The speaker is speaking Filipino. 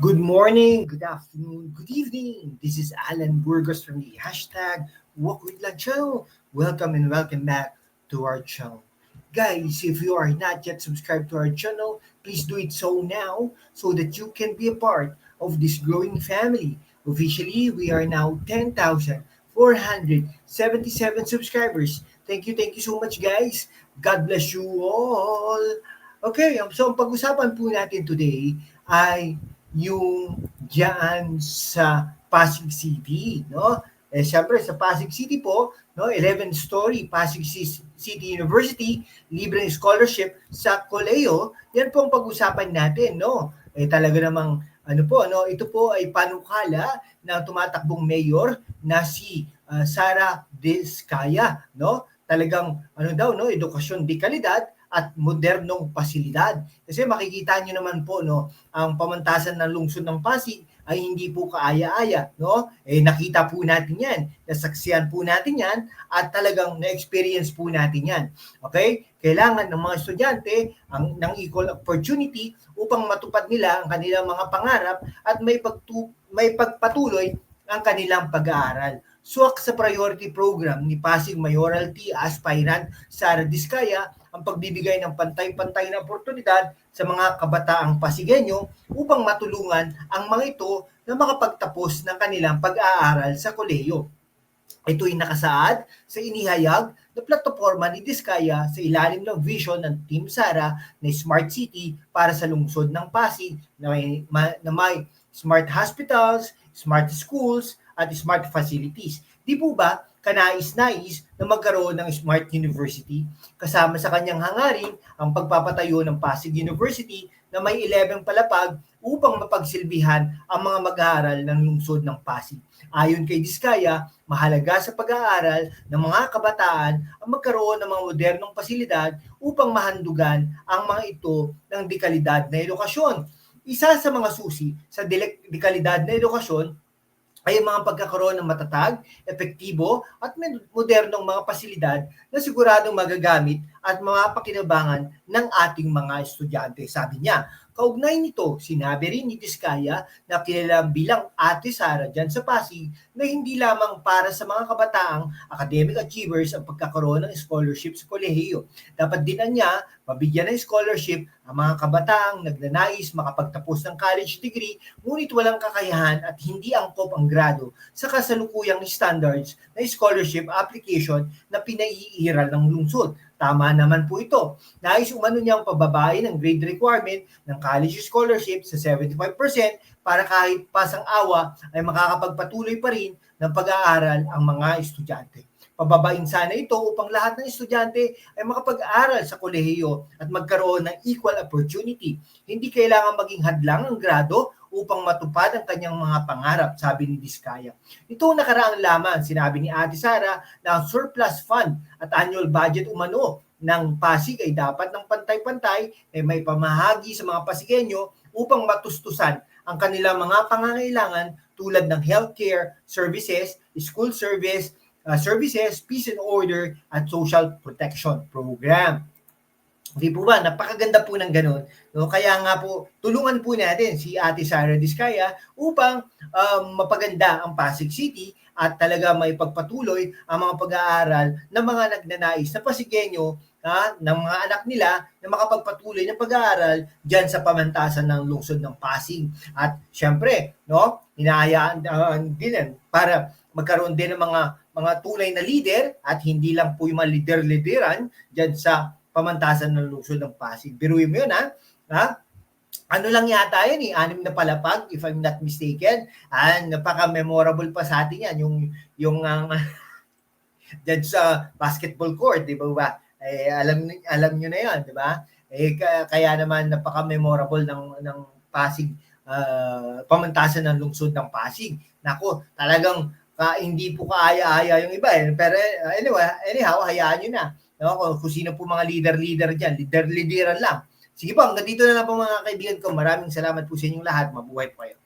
Good morning, good afternoon, good evening. This is Alan Burgos from the hashtag Walk with La Channel. Welcome and welcome back to our channel. Guys, if you are not yet subscribed to our channel, please do it so now so that you can be a part of this growing family. Officially, we are now 10,477 subscribers. Thank you so much, guys. God bless you all. Okay, so ang pag-usapan po natin today ay yung diyan sa Pasig City, no? Siyempre sa Pasig City po, no, 11-story Pasig City University, libreng scholarship sa Coleo. Yan po ang pag-usapan natin, no? Talaga namang ito po ay panukala ng tumatakbong mayor na si Sara Diskaya, no? Talagang edukasyon de kalidad at modernong pasilidad. Kasi makikita nyo naman po, no, ang pamantasan ng lungsod ng Pasig ay hindi po kaaya-aya, no? Nakita po natin 'yan, nasaksihan po natin 'yan at talagang na-experience po natin 'yan. Okay? Kailangan ng mga estudyante ng equal opportunity upang matupad nila ang kanilang mga pangarap at may pagpatuloy ang kanilang pag-aaral. Swak sa priority program ni Pasig Mayoralty Aspirant Sara Diskaya ang pagbibigay ng pantay-pantay na oportunidad sa mga kabataang Pasigueño upang matulungan ang mga ito na makapagtapos ng kanilang pag-aaral sa kolehiyo. Ito'y nakasaad sa inihayag na plataforma ni Diskaya sa ilalim ng vision ng Team Sara na Smart City para sa lungsod ng Pasig na may smart hospitals, smart schools, at smart facilities. Di po ba kanais-nais na magkaroon ng Smart University kasama sa kanyang hangarin ang pagpapatayo ng Pasig University na may 11 palapag upang mapagsilbihan ang mga mag-aaral ng lungsod ng Pasig. Ayon kay Diskaya, mahalaga sa pag-aaral ng mga kabataan ang magkaroon ng mga modernong pasilidad upang mahandugan ang mga ito ng dekalidad na edukasyon. Isa sa mga susi sa dekalidad na edukasyon ay ang mga pagkakaroon ng matatag, epektibo at modernong mga pasilidad na siguradong magagamit at mga pakinabangan ng ating mga estudyante. Sabi niya, kaugnay nito, sinabi rin ni Diskaya na kilala bilang Ate Sara dyan sa Pasig na hindi lamang para sa mga kabataang academic achievers ang pagkakaroon ng scholarship sa kolehiyo. Dapat din niya mabigyan ng scholarship ang mga kabataang nagnanais makapagtapos ng college degree ngunit walang kakayahan at hindi angkop ang grado sa kasalukuyang standards na scholarship application na pinaiiral ng lungsod. Tama naman po ito. Nais umano niyang pababain ang grade requirement ng college scholarship sa 75% para kahit pasang awa ay makakapagpatuloy pa rin ng pag-aaral ang mga estudyante. Pababain sana ito upang lahat ng estudyante ay makapag-aral sa kolehiyo at magkaroon ng equal opportunity. Hindi kailangan maging hadlang ang grado upang matupad ang kanyang mga pangarap, sabi ni Diskaya. Ito nakaraang lamang, sinabi ni Ate Sara na ang surplus fund at annual budget umano ng Pasig ay dapat ng pantay-pantay ay may pamahagi sa mga Pasigueño upang matustusan ang kanilang mga pangangailangan tulad ng healthcare services, school services, peace and order, at social protection program. Di po ba? Napakaganda po ng ganun. No? Kaya nga po, tulungan po natin si Ate Sara Diskaya upang mapaganda ang Pasig City at talaga may pagpatuloy ang mga pag-aaral ng mga nagnanais na Pasigueño ng mga anak nila na makapagpatuloy ng pag-aaral dyan sa pamantasan ng lungsod ng Pasig. At syempre, no, hinahayaan din para magkaroon din ng mga tunay na leader at hindi lang po yung mga lider-lideran dyan sa pamantasan ng lungsod ng Pasig. Biruin mo yun, ha? Ano lang yata yun, 6 na palapag, if I'm not mistaken. Napaka-memorable pa sa atin yan, yung dyan sa basketball court, di ba? Alam nyo na yun, di ba? Kaya naman napaka-memorable ng Pasig, pamantasan ng lungsod ng Pasig. Nako, talagang hindi po kaaya-aya yung iba. Pero anyhow, hayaan nyo na. No? Kung sino po mga leader-leader dyan, leader-leaderan lang. Sige po, hanggang dito na lang po mga kaibigan ko. Maraming salamat po sa inyong lahat. Mabuhay po kayo.